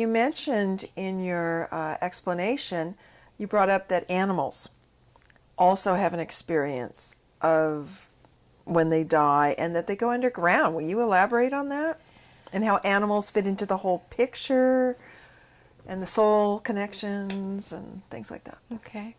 You mentioned in your explanation, you brought up that animals also have an experience of when they die and that they go underground. Will you elaborate on that? And how animals fit into the whole picture and the soul connections and things like that. Okay.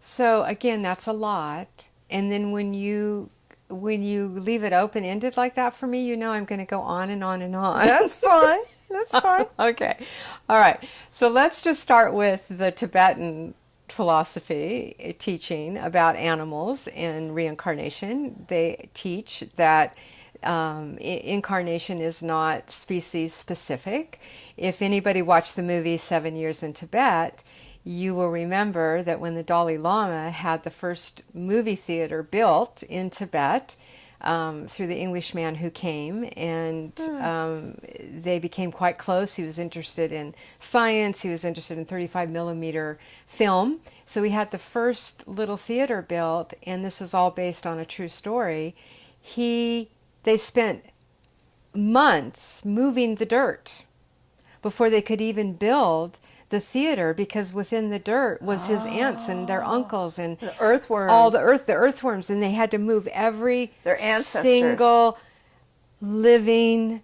So again, that's a lot. And then when you leave it open-ended like that for me, I'm going to go on and on and on. That's fine. That's fine. Okay. All right. So let's just start with the Tibetan philosophy teaching about animals and reincarnation. They teach that incarnation is not species specific. If anybody watched the movie 7 Years in Tibet, you will remember that when the Dalai Lama had the first movie theater built in Tibet, through the Englishman who came, and they became quite close. He was interested in science. He was interested in 35 millimeter film. So he had the first little theater built, and this was all based on a true story. They spent months moving the dirt before they could even build the theater, because within the dirt was his aunts and their uncles and the earthworms, all the earthworms, and they had to move every their ancestors, single living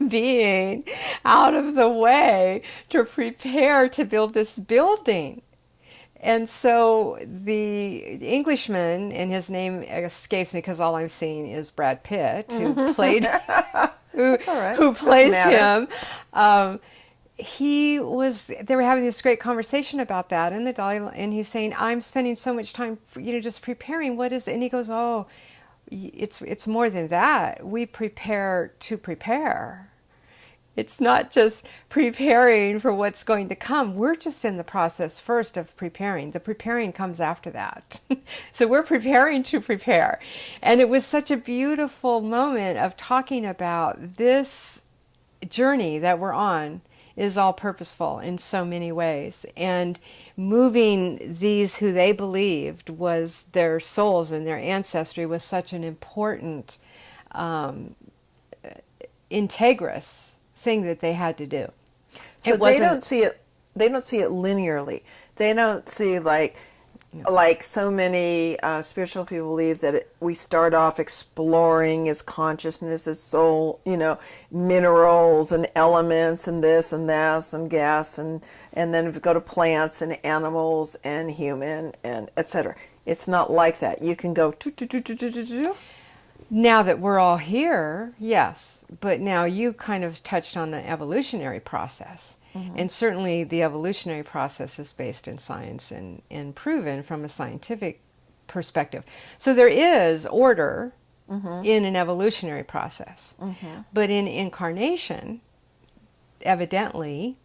being out of the way to prepare to build this building. And so the Englishman, and his name escapes me because all I'm seeing is Brad Pitt, who played who plays him. They were having this great conversation about that, and he's saying, I'm spending so much time, just preparing. What is it? And he goes, oh, it's more than that. We prepare to prepare. It's not just preparing for what's going to come. We're just in the process first of preparing. The preparing comes after that. So we're preparing to prepare. And it was such a beautiful moment of talking about this journey that we're on is all purposeful in so many ways. And moving these who they believed was their souls and their ancestry was such an important, integrous thing that they had to do. So they don't see it linearly. They don't see like so many spiritual people believe that we start off exploring as consciousness, as soul, minerals and elements and this and that and gas, and then if we go to plants and animals and human and etc. It's not like that. You can go Now that we're all here, yes, but now you kind of touched on the evolutionary process. And certainly the evolutionary process is based in science and proven from a scientific perspective. So there is order in an evolutionary process. But in incarnation, evidently,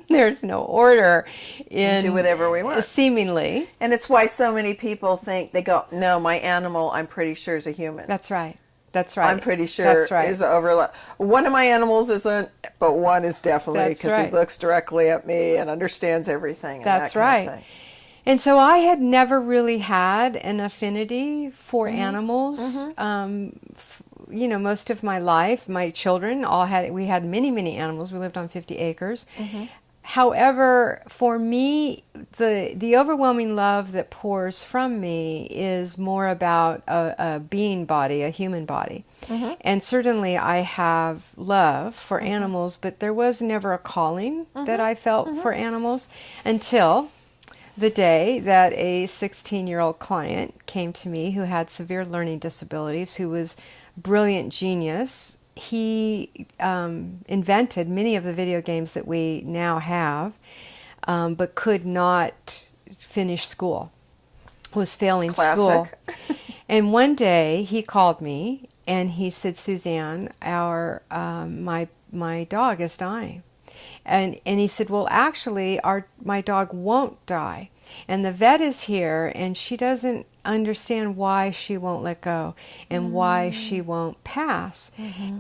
there's no order in do whatever we want. Seemingly. And it's why so many people think, they go, no, my animal, I'm pretty sure is a human. That's right. That's right. I'm pretty sure is overlap. One of my animals isn't, but one is definitely, because he looks directly at me and understands everything. And that's right. And so I had never really had an affinity for animals. Most of my life, my children we had many, many animals. We lived on 50 acres. However, for me, the overwhelming love that pours from me is more about a being body, a human body. And certainly I have love for animals, but there was never a calling that I felt for animals until the day that a 16-year-old client came to me who had severe learning disabilities, who was brilliant genius. He invented many of the video games that we now have, but could not finish school, was failing school. And one day he called me and he said, Suzanne, my dog is dying. And he said, well, actually, my dog won't die. And the vet is here, and she doesn't understand why she won't let go and why she won't pass.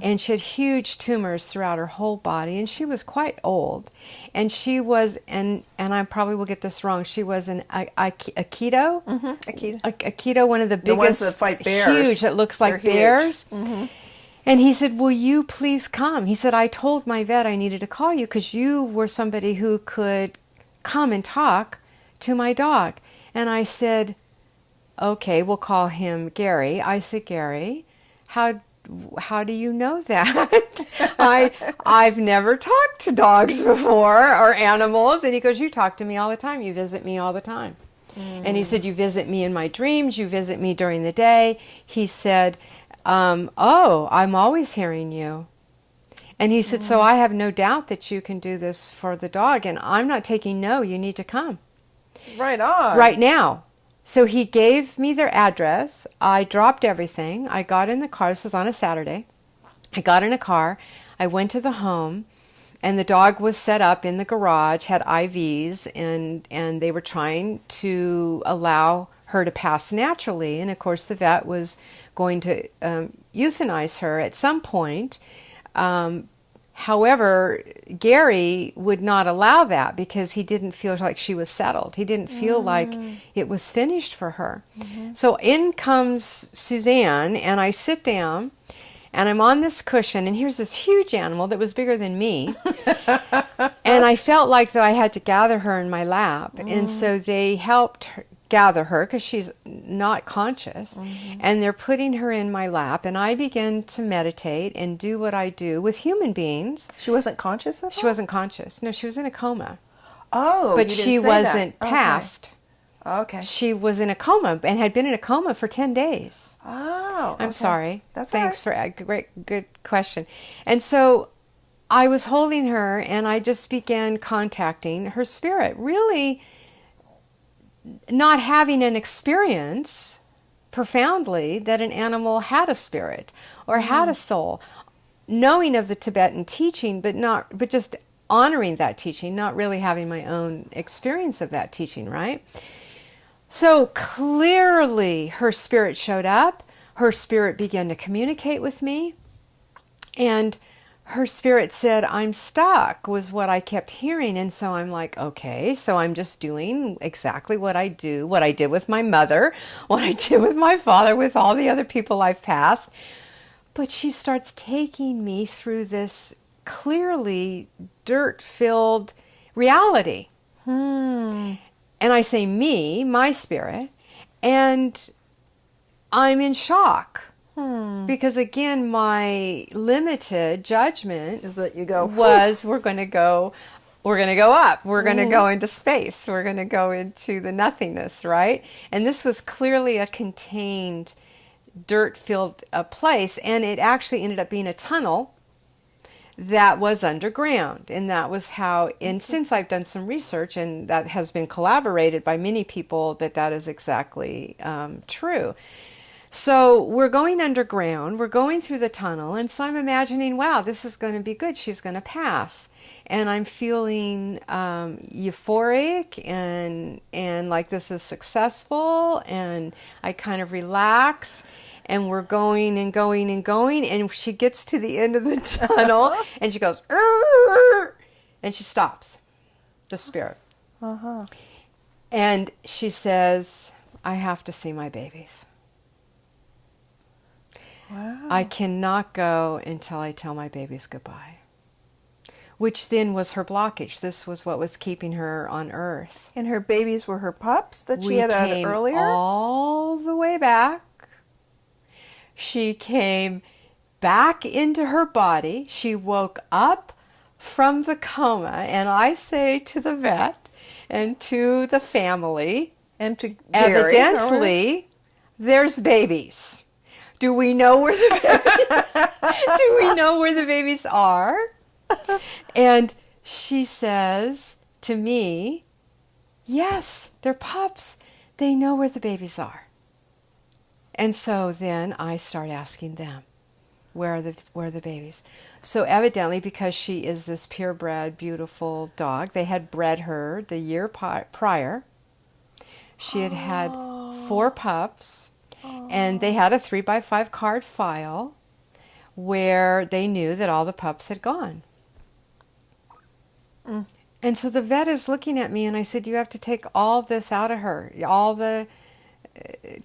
And she had huge tumors throughout her whole body, and she was quite old. And she was, and I probably will get this wrong, she was an Aikido? Aikido, one of the biggest, the ones that fight bears. Huge, that looks like bears. And he said, will you please come? He said, I told my vet I needed to call you because you were somebody who could come and talk to my dog. And I said, okay, we'll call him Gary. I said, Gary, how do you know that? I've never talked to dogs before or animals. And he goes, you talk to me all the time. You visit me all the time. And he said, you visit me in my dreams. You visit me during the day. He said, oh, I'm always hearing you. And he said, so I have no doubt that you can do this for the dog. And I'm not taking no. You need to come. Right on. Right now. So he gave me their address. I dropped everything. I got in the car. This was on a Saturday. I got in a car. I went to the home, and the dog was set up in the garage, had IVs, and they were trying to allow her to pass naturally. And of course, the vet was going to euthanize her at some point. However, Gary would not allow that because he didn't feel like she was settled. He didn't feel like it was finished for her. So in comes Suzanne, and I sit down, and I'm on this cushion, and here's this huge animal that was bigger than me. And I felt like though I had to gather her in my lap. And so they helped gather her because she's not conscious, and they're putting her in my lap, and I began to meditate and do what I do with human beings. She wasn't conscious of that? She wasn't conscious. No, she was in a coma. Oh, but you didn't she say wasn't that. passed. Okay. She was in a coma and had been in a coma for 10 days. Oh, I'm sorry. That's Thanks all right. for a good question. And so I was holding her, and I just began contacting her spirit, really not having an experience profoundly that an animal had a spirit or had a soul, knowing of the Tibetan teaching, but just honoring that teaching, not really having my own experience of that teaching, right? So clearly her spirit showed up, her spirit began to communicate with me, and her spirit said, I'm stuck, was what I kept hearing. And so I'm like, okay, so I'm just doing exactly what I do, what I did with my mother, what I did with my father, with all the other people I've passed. But she starts taking me through this clearly dirt-filled reality. And I say me, my spirit, and I'm in shock. Because again, my limited judgment is that you go was we're going to go up, we're going to go into space, we're going to go into the nothingness, right? And this was clearly a contained, dirt-filled place, and it actually ended up being a tunnel that was underground, and that was how. And since I've done some research, and that has been corroborated by many people, that is exactly true. So we're going underground, we're going through the tunnel, and so I'm imagining, wow, this is going to be good, she's going to pass. And I'm feeling euphoric and like this is successful, and I kind of relax, and we're going and going and going, and she gets to the end of the tunnel, and she goes, "Arr!" And she stops, the spirit. And she says, I have to see my babies. Wow. I cannot go until I tell my babies goodbye. Which then was her blockage. This was what was keeping her on Earth. And her babies were her pups that she had earlier? All the way back. She came back into her body. She woke up from the coma. And I say to the vet and to the family, and to Gary, evidently, there's babies. Do we know where the babies? Do we know where the babies are? And she says to me, yes, they're pups. They know where the babies are. And so then I start asking them, where are the babies? So evidently, because she is this purebred, beautiful dog, they had bred her the year prior. She had had 4 pups. And they had a 3x5 card file where they knew that all the pups had gone. And so the vet is looking at me, and I said, you have to take all this out of her, all the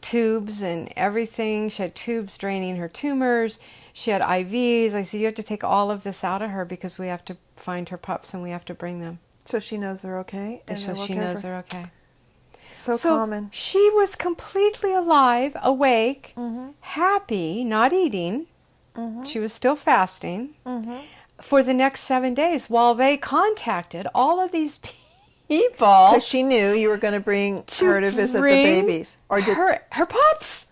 tubes and everything. She had tubes draining her tumors. She had IVs. I said, you have to take all of this out of her because we have to find her pups and we have to bring them. So she knows they're okay? And so she knows they're okay. So common. She was completely alive, awake, happy, not eating. She was still fasting for the next 7 days while they contacted all of these people. Because she knew you were going to bring her to visit the babies. Or her pups,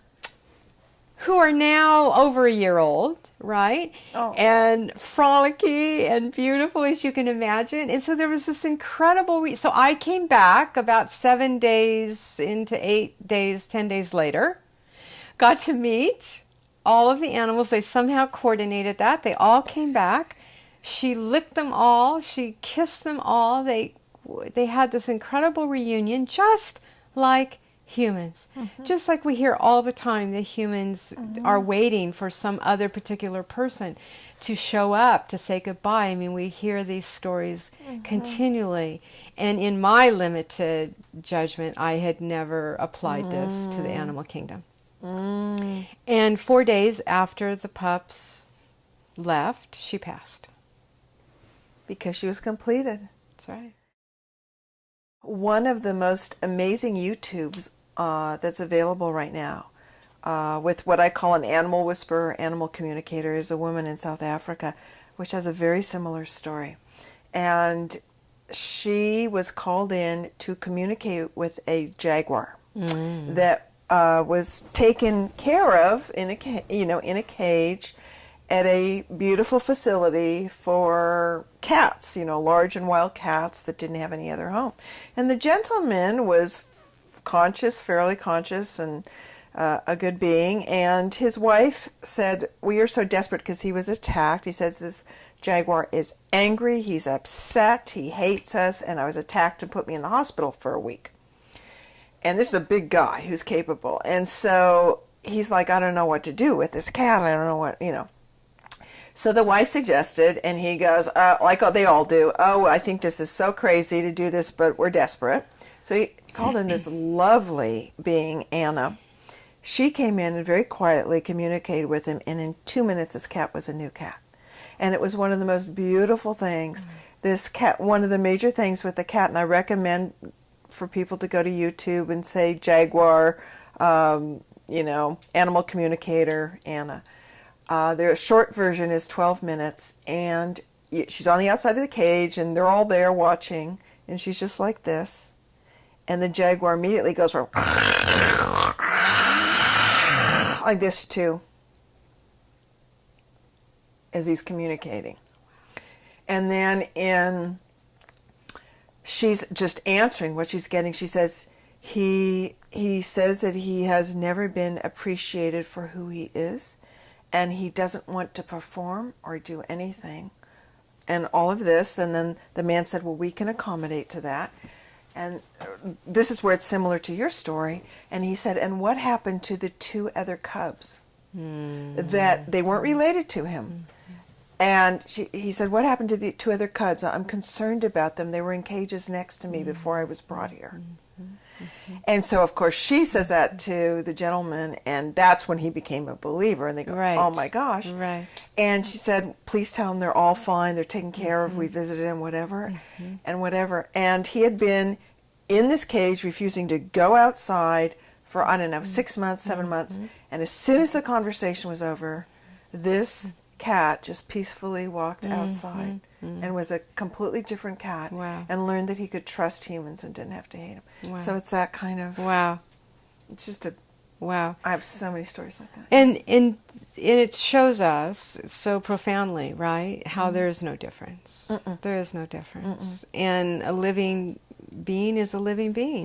who are now over a year old, right? Oh. And frolicky and beautiful as you can imagine. And so there was this incredible... So I came back about 7 days into 8 days, 10 days later. Got to meet all of the animals. They somehow coordinated that. They all came back. She licked them all. She kissed them all. They had this incredible reunion, just like humans. Just like we hear all the time that humans are waiting for some other particular person to show up to say goodbye. I mean, we hear these stories continually. And in my limited judgment, I had never applied this to the animal kingdom. And 4 days after the pups left, she passed. Because she was completed. That's right. One of the most amazing YouTubes that's available right now with what I call an animal whisperer, animal communicator, is a woman in South Africa, which has a very similar story. And she was called in to communicate with a jaguar that was taken care of in a cage at a beautiful facility for cats, large and wild cats that didn't have any other home. And the gentleman was fairly conscious, and a good being. And his wife said, we are so desperate because he was attacked. He says this jaguar is angry, he's upset, he hates us, and I was attacked and put me in the hospital for a week. And this is a big guy who's capable. And so he's like, I don't know what to do with this cat. I don't know what, So the wife suggested, and he goes, like they all do, I think this is so crazy to do this, but we're desperate. So he called in this lovely being, Anna. She came in and very quietly communicated with him, and in 2 minutes this cat was a new cat. And it was one of the most beautiful things. This cat, one of the major things with the cat, and I recommend for people to go to YouTube and say Jaguar, animal communicator, Anna. Their short version is 12 minutes, and she's on the outside of the cage, and they're all there watching, and she's just like this. And the jaguar immediately goes from like this too, as he's communicating. And then she's just answering what she's getting. She says, he says that he has never been appreciated for who he is, and he doesn't want to perform or do anything, and all of this. And then the man said, well, we can accommodate to that. And this is where it's similar to your story. And he said, and what happened to the 2 other cubs? That they weren't related to him. And he said, what happened to the 2 other cubs? I'm concerned about them. They were in cages next to me before I was brought here. And so, of course, she says that to the gentleman, and that's when he became a believer. And they go, oh, my gosh. Right. And she said, please tell them they're all fine. They're taken care of. We visited him, whatever, and whatever. And he had been in this cage refusing to go outside for, 6 months, 7 months. And as soon as the conversation was over, this cat just peacefully walked outside and was a completely different cat. Wow. And learned that he could trust humans and didn't have to hate them. Wow. So it's that kind of... Wow. It's just a... Wow. I have so many stories like that. And it shows us so profoundly, right, how there is no difference. There is no difference. And a living being is a living being.